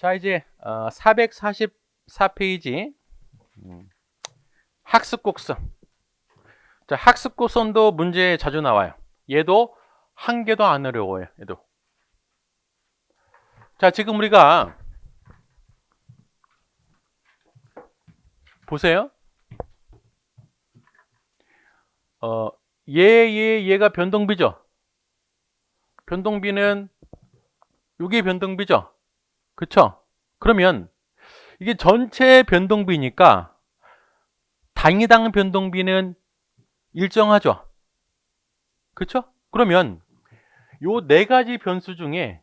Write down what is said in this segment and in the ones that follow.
자, 이제 444페이지 학습 곡선. 자, 학습 곡선도 문제에 자주 나와요. 얘도 한 개도 안 어려워요. 얘도. 자, 지금 우리가 보세요. 얘가 변동비죠. 변동비는 이게 변동비죠. 그쵸? 그러면 이게 전체 변동비니까 단위당 변동비는 일정하죠. 그쵸? 그러면 요 네 가지 변수 중에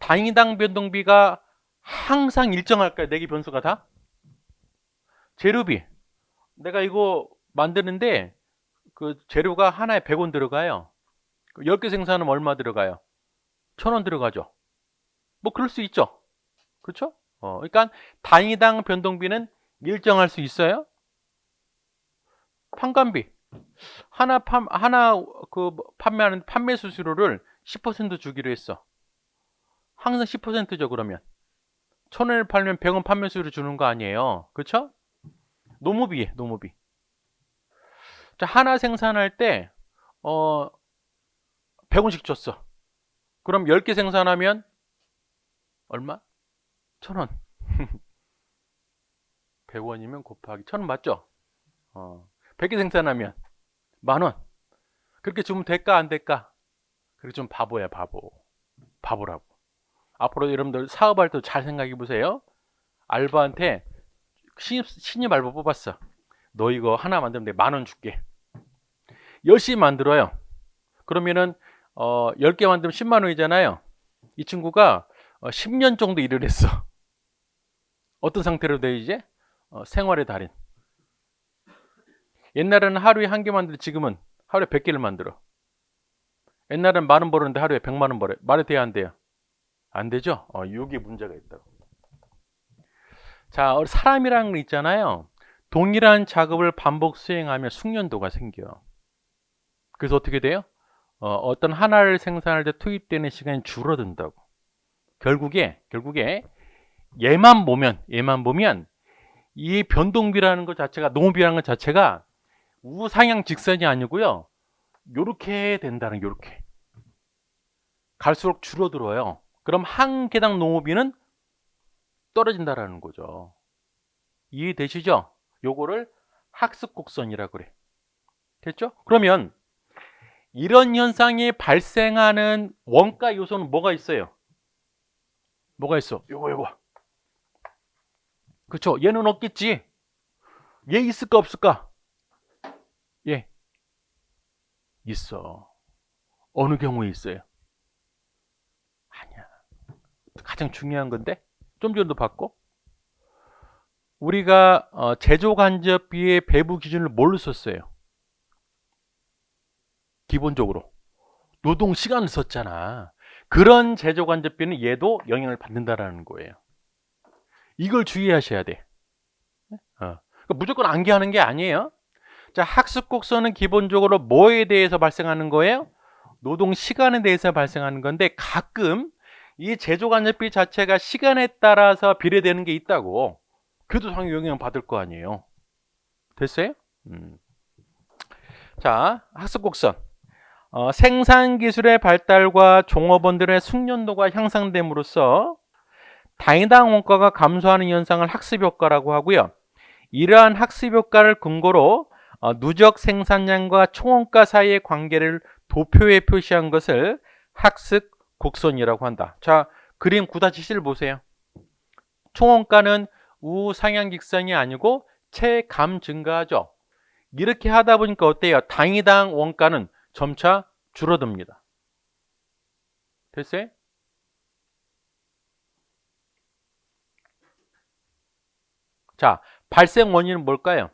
단위당 변동비가 항상 일정할까요? 네 개 변수가 다? 재료비. 내가 이거 만드는데 그 재료가 하나에 100원 들어가요. 10개 생산하면 얼마 들어가요? 1000원 들어가죠. 뭐 그럴 수 있죠. 그렇죠? 그러니까 단위당 변동비는 일정할 수 있어요. 판관비. 하나 판매하는 판매 수수료를 10% 주기로 했어. 항상 10%죠, 그러면. 1000원을 팔면 100원 판매 수수료 주는 거 아니에요. 그렇죠? 노무비. 자, 하나 생산할 때 100원씩 줬어. 그럼 10개 생산하면 얼마? 1000원. 100원이면 곱하기 1000원 맞죠? 100개 생산하면 10,000원. 그렇게 주면 될까 안 될까? 그게 좀 바보야, 바보라고. 앞으로 여러분들 사업할 때 잘 생각해 보세요. 알바한테 신입 알바 뽑았어. 너 이거 하나 만들면 내 10,000원 줄게. 열심히 만들어요. 그러면은 10개 만들면 10만 원이잖아요. 이 친구가 10년 정도 일을 했어. 어떤 상태로 돼 이제? 생활의 달인. 옛날에는 하루에 한 개 만들고 지금은 하루에 100개를 만들어. 옛날에는 10,000원 벌었는데 하루에 100만 원 벌어요. 말이 돼야 안 돼요? 안 되죠? 이게 문제가 있다고. 자, 사람이라는 거 있잖아요. 동일한 작업을 반복 수행하면 숙련도가 생겨요. 그래서 어떻게 돼요? 어떤 하나를 생산할 때 투입되는 시간이 줄어든다고. 결국에 얘만 보면 이 변동비라는 것 자체가, 노무비라는 것 자체가 우상향 직선이 아니고요. 요렇게 된다는, 요렇게. 갈수록 줄어들어요. 그럼 한 개당 노무비는 떨어진다라는 거죠. 이해되시죠? 요거를 학습 곡선이라 그래. 됐죠? 그러면 이런 현상이 발생하는 원가 요소는 뭐가 있어요? 뭐가 있어? 요거. 그쵸? 얘는 없겠지? 얘 있을까 없을까? 예. 있어. 어느 경우에 있어요? 아니야. 가장 중요한 건데? 좀 전도 봤고. 우리가 제조간접비의 배부 기준을 뭘로 썼어요? 기본적으로. 노동 시간을 썼잖아. 그런 제조간접비는 얘도 영향을 받는다라는 거예요. 이걸 주의하셔야 돼. 그러니까 무조건 암기하는 게 아니에요. 자, 학습 곡선은 기본적으로 뭐에 대해서 발생하는 거예요? 노동 시간에 대해서 발생하는 건데 가끔 이 제조간접비 자체가 시간에 따라서 비례되는 게 있다고. 그래도 당연히 영향을 받을 거 아니에요. 됐어요? 자, 학습 곡선. 생산 기술의 발달과 종업원들의 숙련도가 향상됨으로써 단위당 원가가 감소하는 현상을 학습 효과라고 하고요. 이러한 학습 효과를 근거로 누적 생산량과 총원가 사이의 관계를 도표에 표시한 것을 학습 곡선이라고 한다. 자, 그림 9-7을 보세요. 총원가는 우상향 직선이 아니고 체감 증가하죠. 이렇게 하다 보니까 어때요? 단위당 원가는 점차 줄어듭니다. 됐어요? 자, 발생 원인은 뭘까요?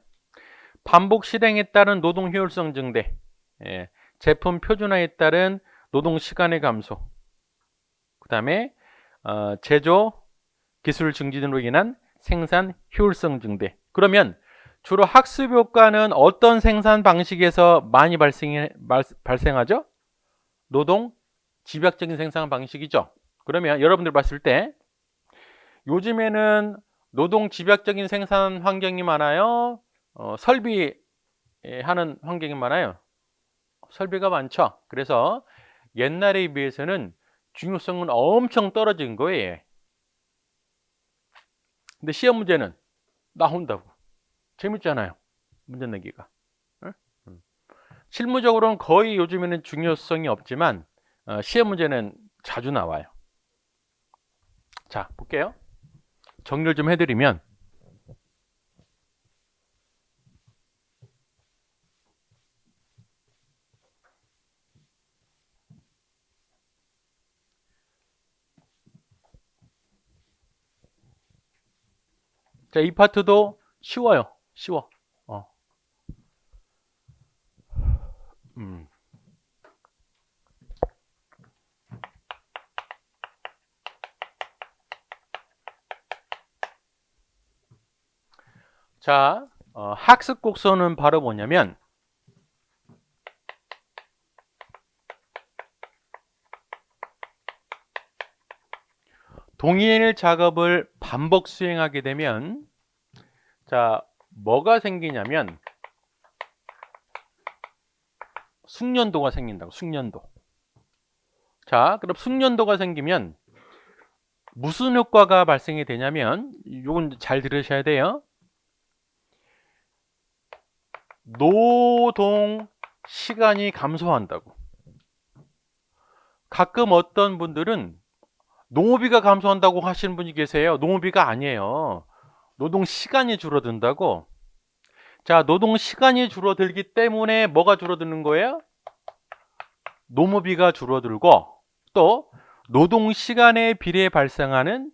반복 실행에 따른 노동 효율성 증대, 제품 표준화에 따른 노동 시간의 감소, 그 다음에 제조 기술 증진으로 인한 생산 효율성 증대. 그러면 주로 학습 효과는 어떤 생산 방식에서 많이 발생하죠? 노동 집약적인 생산 방식이죠. 그러면 여러분들 봤을 때 요즘에는 노동 집약적인 생산 환경이 많아요. 설비하는 환경이 많아요. 설비가 많죠. 그래서 옛날에 비해서는 중요성은 엄청 떨어진 거예요. 근데 시험 문제는 나온다고. 재밌잖아요. 문제 내기가. 응? 실무적으로는 거의 요즘에는 중요성이 없지만 시험 문제는 자주 나와요. 자, 볼게요. 정리를 좀 해드리면, 자, 이 파트도 쉬워요. 쉬워. 어. 음. 자, 학습 곡선은 바로 뭐냐면, 동일 작업을 반복 수행하게 되면, 자, 뭐가 생기냐면 숙련도가 생긴다고. 숙련도. 자, 그럼 숙련도가 생기면 무슨 효과가 발생이 되냐면, 이건 잘 들으셔야 돼요. 노동 시간이 감소한다고. 가끔 어떤 분들은 농업비가 감소한다고 하시는 분이 계세요. 농업비가 아니에요. 노동 시간이 줄어든다고. 자, 노동 시간이 줄어들기 때문에 뭐가 줄어드는 거예요? 노무비가 줄어들고, 또 노동 시간에 비례해 발생하는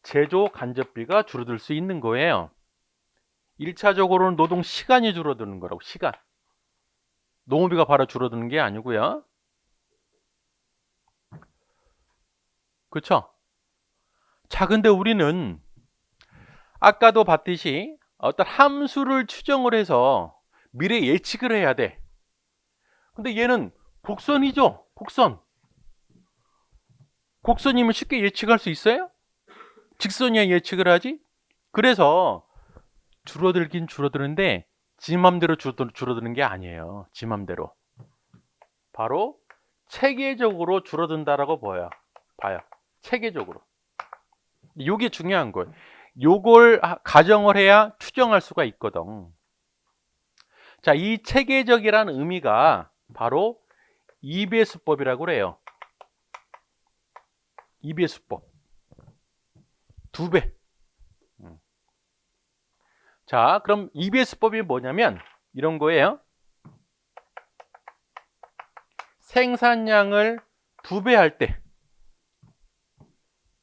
제조 간접비가 줄어들 수 있는 거예요. 1차적으로는 노동 시간이 줄어드는 거라고. 시간. 노무비가 바로 줄어드는 게 아니고요. 그렇죠? 자, 근데 우리는 아까도 봤듯이 어떤 함수를 추정을 해서 미래 예측을 해야 돼. 근데 얘는 곡선이죠. 곡선. 곡선이면 쉽게 예측할 수 있어요? 직선이야 예측을 하지? 그래서 줄어들긴 줄어드는데 지 맘대로 줄어드는 게 아니에요. 지 맘대로. 바로 체계적으로 줄어든다라고 봐요. 체계적으로. 이게 중요한 거예요. 요걸 가정을 해야 추정할 수가 있거든. 자, 이 체계적이라는 의미가 바로 이배수법이라고 그래요. 이배수법. 2배. 자, 그럼 이배수법이 뭐냐면 이런 거예요. 생산량을 2배 할 때,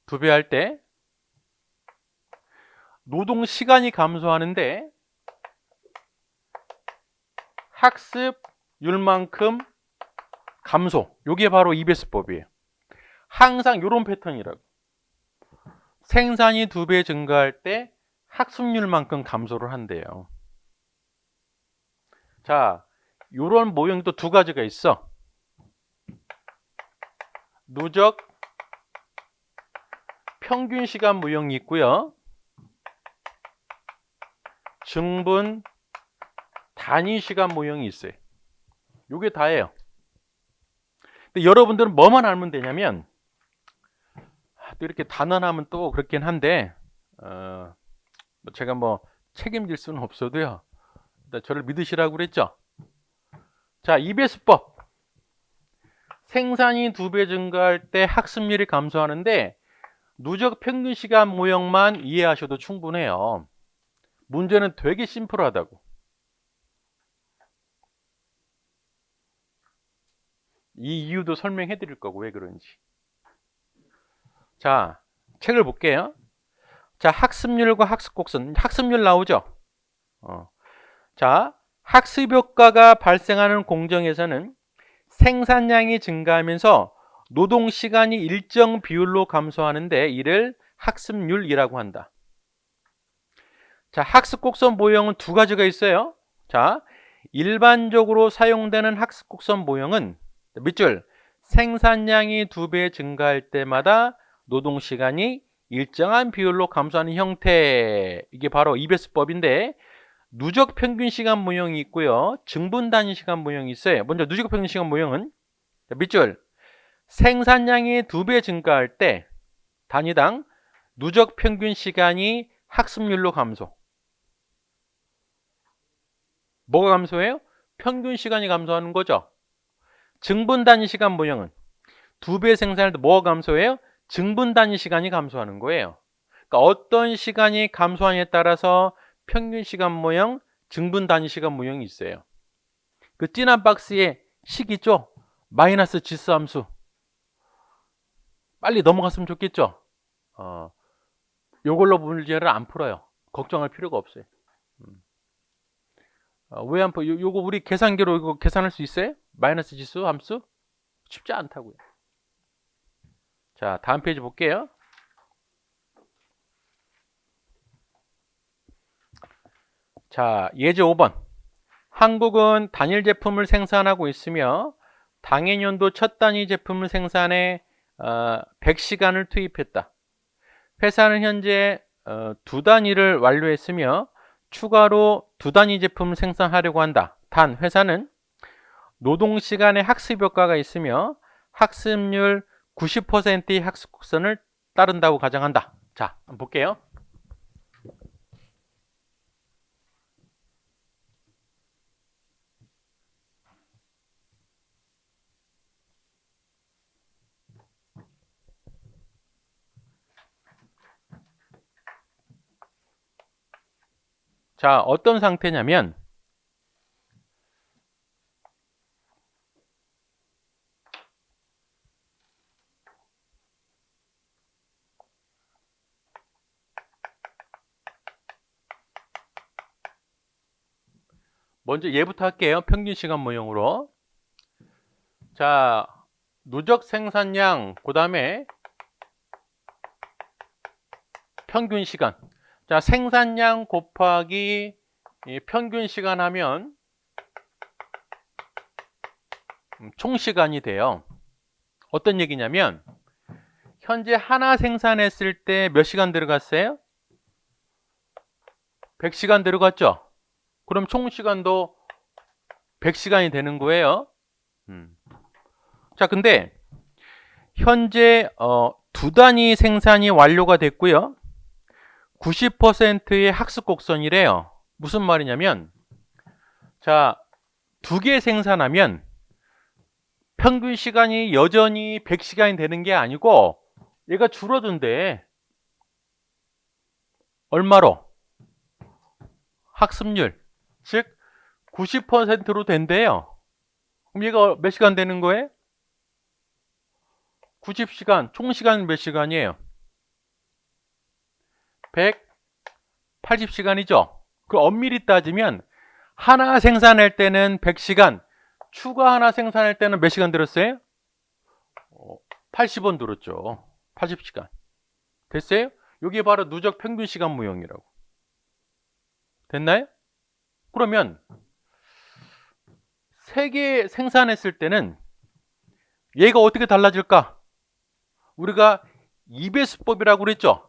2배 할 때 노동 시간이 감소하는데 학습률만큼 감소. 요게 바로 이배수법이에요. 항상 이런 패턴이라고. 생산이 2배 증가할 때 학습률만큼 감소를 한대요. 자, 요런 모형도 2가지가 있어. 누적 평균 시간 모형이 있고요. 증분 단위 시간 모형이 있어요. 요게 다예요. 근데 여러분들은 뭐만 알면 되냐면, 또 이렇게 단언하면 또 그렇긴 한데, 제가 뭐 책임질 수는 없어도요. 저를 믿으시라고 그랬죠. 자, 이배수법. 생산이 2배 증가할 때 학습률이 감소하는데 누적 평균 시간 모형만 이해하셔도 충분해요. 문제는 되게 심플하다고. 이 이유도 설명해 드릴 거고 왜 그런지. 자, 책을 볼게요. 자, 학습률과 학습 곡선. 학습률 나오죠? 자, 학습 효과가 발생하는 공정에서는 생산량이 증가하면서 노동 시간이 일정 비율로 감소하는데 이를 학습률이라고 한다. 자, 학습 곡선 모형은 2가지가 있어요. 자, 일반적으로 사용되는 학습 곡선 모형은 밑줄 생산량이 2배 증가할 때마다 노동 시간이 일정한 비율로 감소하는 형태. 이게 바로 이베스법인데 누적 평균 시간 모형이 있고요. 증분 단위 시간 모형이 있어요. 먼저 누적 평균 시간 모형은 밑줄 생산량이 2배 증가할 때 단위당 누적 평균 시간이 학습률로 감소. 뭐가 감소해요? 평균 시간이 감소하는 거죠. 증분 단위 시간 모형은 2배 생산할 때 뭐가 감소해요? 증분 단위 시간이 감소하는 거예요. 그러니까 어떤 시간이 감소하냐에 따라서 평균 시간 모형, 증분 단위 시간 모형이 있어요. 그 진한 박스에 식 있죠? 마이너스 지수함수. 빨리 넘어갔으면 좋겠죠? 요걸로 문제를 안 풀어요. 걱정할 필요가 없어요. 왜 안 풀어? 요거 우리 계산기로 이거 계산할 수 있어요? 마이너스 지수 함수? 쉽지 않다고요. 자, 다음 페이지 볼게요. 자, 예제 5번. 한국은 단일 제품을 생산하고 있으며 당해년도 첫 단위 제품을 생산해 100시간을 투입했다. 회사는 현재 2단위를 완료했으며 추가로 2단위 제품을 생산하려고 한다. 단 회사는 노동시간의 학습 효과가 있으며 학습률 90%의 학습 곡선을 따른다고 가정한다. 자, 한번 볼게요. 자, 어떤 상태냐면 먼저 얘부터 할게요. 평균 시간 모형으로. 자, 누적 생산량, 그 다음에 평균 시간. 자, 생산량 곱하기 평균 시간 하면 총 시간이 돼요. 어떤 얘기냐면 현재 하나 생산했을 때 몇 시간 들어갔어요? 100시간 들어갔죠? 그럼 총 시간도 100시간이 되는 거예요. 자, 근데 현재 2단위 생산이 완료가 됐고요. 90%의 학습 곡선이래요. 무슨 말이냐면 자, 2개 생산하면 평균 시간이 여전히 100시간이 되는 게 아니고 얘가 줄어든대. 얼마로? 학습률, 즉 90%로 된대요. 그럼 얘가 몇 시간 되는 거예요? 90시간, 총 시간은 몇 시간이에요? 180시간이죠. 그 엄밀히 따지면 하나 생산할 때는 100시간, 추가 하나 생산할 때는 몇 시간 들었어요? 80원 들었죠. 80시간. 됐어요? 이게 바로 누적 평균 시간 모형이라고. 됐나요? 그러면 3개 생산했을 때는 얘가 어떻게 달라질까? 우리가 이베스법이라고 그랬죠?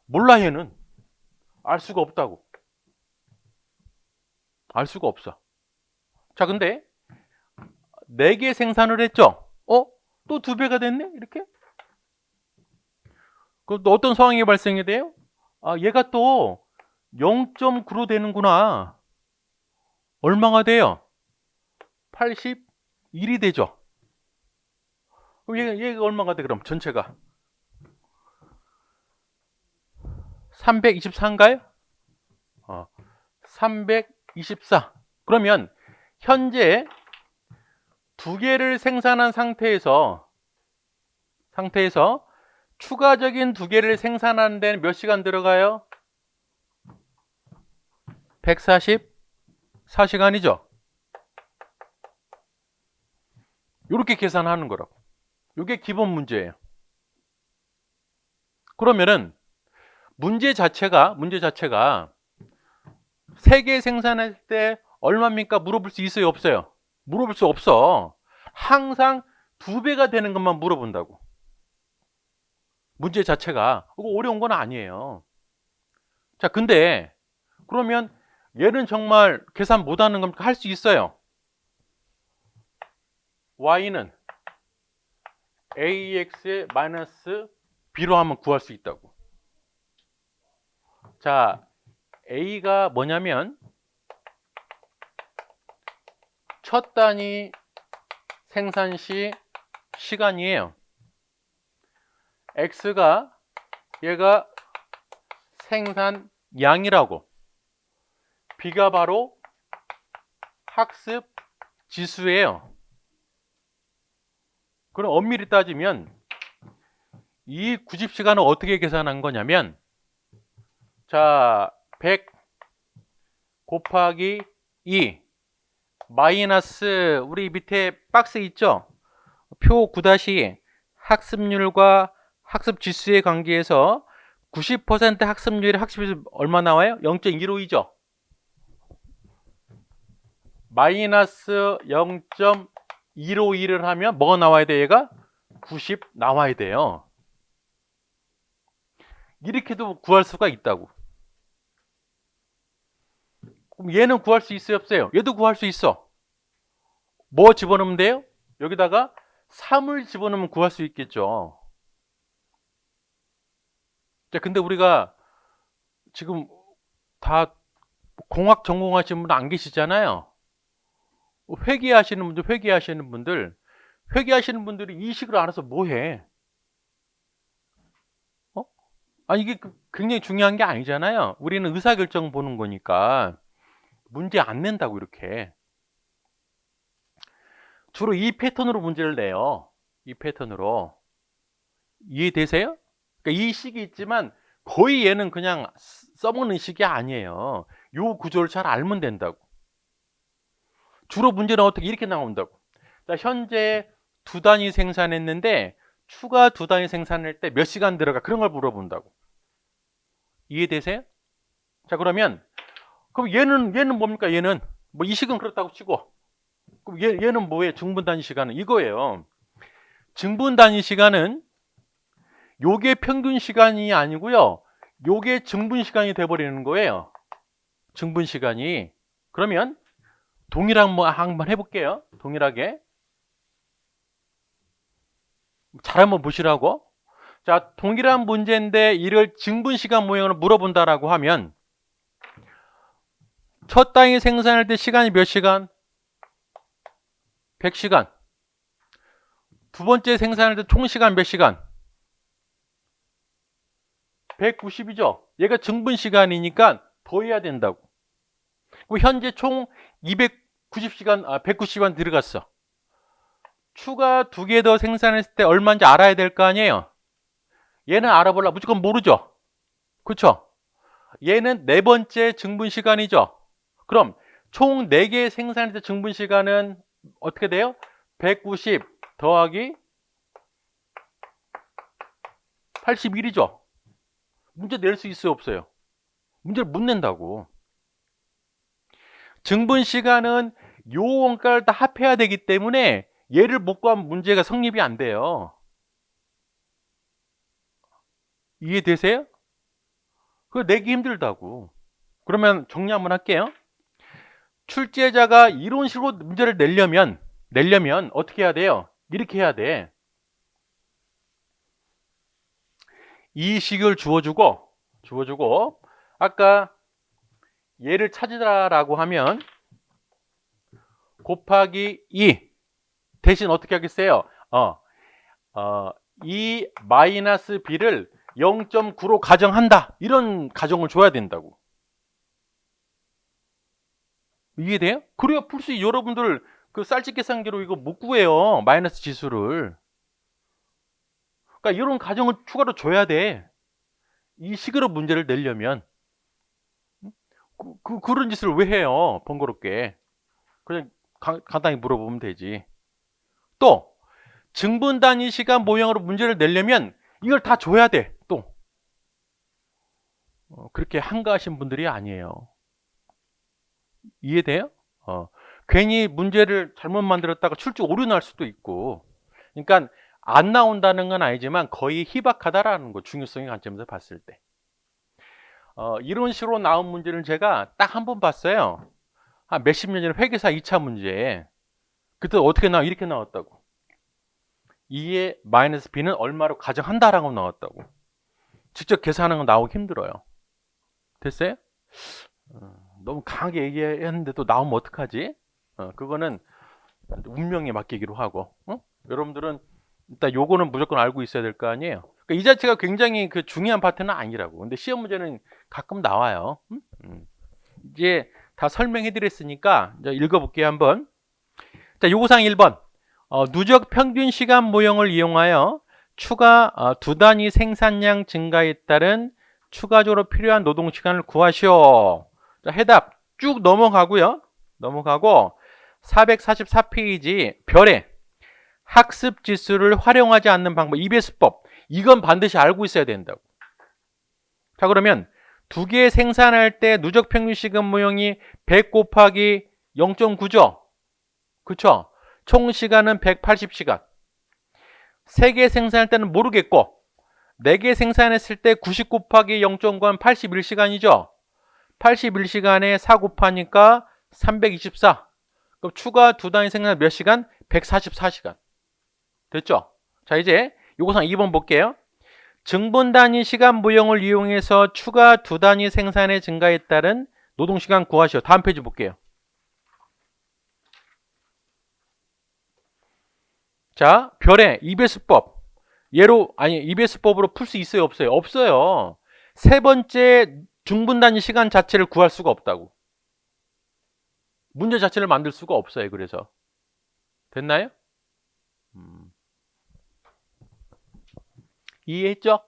몰라 얘는. 알 수가 없다고. 알 수가 없어. 자, 근데 4개 생산을 했죠? 또 2배가 됐네? 이렇게? 그럼 또 어떤 상황이 발생이 돼요? 얘가 또 0.9로 되는구나. 얼마가 돼요? 81이 되죠. 그럼 얘가 얼마가 돼? 그럼 전체가 324인가요? 324. 그러면 현재 2개를 생산한 상태에서 추가적인 2개를 생산하는 데는 몇 시간 들어가요? 144시간이죠. 이렇게 계산하는 거라고. 이게 기본 문제예요. 그러면은 문제 자체가 3개 생산할 때 얼마입니까? 물어볼 수 있어요, 없어요? 물어볼 수 없어. 항상 2배가 되는 것만 물어본다고. 문제 자체가. 그거 어려운 건 아니에요. 자, 근데 그러면 얘는 정말 계산 못하는 겁니까? 할 수 있어요. y는 ax의 마이너스 b로 하면 구할 수 있다고. 자, a가 뭐냐면 첫 단위 생산 시 시간이에요. x가 얘가 생산 양이라고. b가 바로 학습 지수예요. 그럼 엄밀히 따지면 이 90시간을 어떻게 계산한 거냐면, 자, 100 곱하기 2 마이너스 우리 밑에 박스 있죠? 표 9- 학습률과 학습 지수의 관계에서 90% 학습률의 학습률이 얼마 나와요? 0.152죠. 마이너스 0.152를 하면 뭐가 나와야 돼? 얘가 90 나와야 돼요. 이렇게도 구할 수가 있다고. 그럼 얘는 구할 수 있어요, 없어요? 얘도 구할 수 있어. 뭐 집어넣으면 돼요? 여기다가 3을 집어넣으면 구할 수 있겠죠. 자, 근데 우리가 지금 다 공학 전공하시는 분 안 계시잖아요. 회계하시는 분들이 이 식을 알아서 뭐 해? 아니, 이게 굉장히 중요한 게 아니잖아요. 우리는 의사결정 보는 거니까 문제 안 낸다고. 이렇게 주로 이 패턴으로 문제를 내요. 이 패턴으로. 이해되세요? 그러니까 이 식이 있지만 거의 얘는 그냥 써먹는 식이 아니에요. 요 구조를 잘 알면 된다고. 주로 문제는 어떻게 이렇게 나온다고. 자, 현재 2단위 생산했는데 추가 2단위 생산할 때 몇 시간 들어가, 그런 걸 물어본다고. 이해되세요? 자, 그럼 얘는 뭡니까? 얘는 뭐 이 식은 그렇다고 치고, 그럼 얘는 뭐예요? 증분 단위 시간은 이거예요. 증분 단위 시간은 요게 평균 시간이 아니고요, 요게 증분 시간이 돼버리는 거예요. 증분 시간이. 그러면 동일한 뭐 한번 해볼게요. 동일하게 잘 한번 보시라고. 자, 동일한 문제인데 이를 증분 시간 모형으로 물어본다라고 하면, 첫 단위 생산할 때 시간이 몇 시간? 100시간. 두 번째 생산할 때 총 시간 몇 시간? 190이죠. 얘가 증분 시간이니까 더해야 된다고. 현재 총 290시간, 190시간 들어갔어. 추가 2개 더 생산했을 때 얼마인지 알아야 될 거 아니에요. 얘는 알아보려면 무조건 모르죠. 그렇죠? 얘는 네 번째 증분 시간이죠. 그럼 총 4개 생산할 때 증분 시간은 어떻게 돼요? 190 더하기 81이죠. 문제 낼 수 있어요, 없어요? 문제를 못 낸다고. 증분 시간은 요 원가를 다 합해야 되기 때문에 얘를 못 구하면 문제가 성립이 안 돼요. 이해되세요? 그거 내기 힘들다고. 그러면 정리 한번 할게요. 출제자가 이런 식으로 문제를 내려면 어떻게 해야 돼요? 이렇게 해야 돼. 이 식을 주어주고 아까 얘를 찾으라라고 하면 곱하기 2 대신 어떻게 하겠어요? 이 마이너스 b를 0.9로 가정한다, 이런 가정을 줘야 된다고. 이해돼요? 그래야 풀 수 있어요. 여러분들 그 쌀집 계산기로 이거 못 구해요, 마이너스 지수를. 그러니까 이런 가정을 추가로 줘야 돼, 이 식으로 문제를 내려면. 그런 짓을 왜 해요, 번거롭게. 그냥 간단히 물어보면 되지. 또 증분 단위 시간 모형으로 문제를 내려면 이걸 다 줘야 돼. 또 그렇게 한가하신 분들이 아니에요. 이해돼요? 괜히 문제를 잘못 만들었다가 출제 오류 날 수도 있고. 그러니까 안 나온다는 건 아니지만 거의 희박하다라는 거, 중요성의 관점에서 봤을 때. 이런 식으로 나온 문제를 제가 딱 한 번 봤어요. 한 몇십 년 전에 회계사 2차 문제에. 그때 어떻게 이렇게 나왔다고. 2의 마이너스 b는 얼마로 가정한다라고 나왔다고. 직접 계산하는 건 나오기 힘들어요. 됐어요? 너무 강하게 얘기했는데 또 나오면 어떡하지? 그거는 운명에 맡기기로 하고. 여러분들은 일단 요거는 무조건 알고 있어야 될 거 아니에요. 그러니까 이 자체가 굉장히 그 중요한 파트는 아니라고. 근데 시험 문제는 가끔 나와요. 이제 다 설명해 드렸으니까 이제 읽어볼게요 한번. 자, 요구사항 1번. 누적 평균 시간 모형을 이용하여 추가 두 단위 생산량 증가에 따른 추가적으로 필요한 노동 시간을 구하시오. 자, 해답 쭉 넘어가고요. 넘어가고 444페이지 별에 학습 지수를 활용하지 않는 방법, EBS법. 이건 반드시 알고 있어야 된다고. 자, 그러면 두 개 생산할 때 누적 평균 시간 모형이 100 곱하기 0.9죠. 그쵸? 총 시간은 180시간. 3개 생산할 때는 모르겠고 4개 생산했을 때 90 곱하기 0.9는 81시간이죠. 81시간에 4 곱하니까 324. 그럼 추가 두 단위 생산 몇 시간? 144시간. 됐죠? 자, 이제 요거상 2번 볼게요. 증분 단위 시간 모형을 이용해서 추가 두 단위 생산의 증가에 따른 노동시간 구하시오. 다음 페이지 볼게요. 자, 별의 EBS법. EBS법으로 풀 수 있어요, 없어요? 없어요. 세 번째 중분 단위 시간 자체를 구할 수가 없다고. 문제 자체를 만들 수가 없어요. 그래서 됐나요? 이해했죠?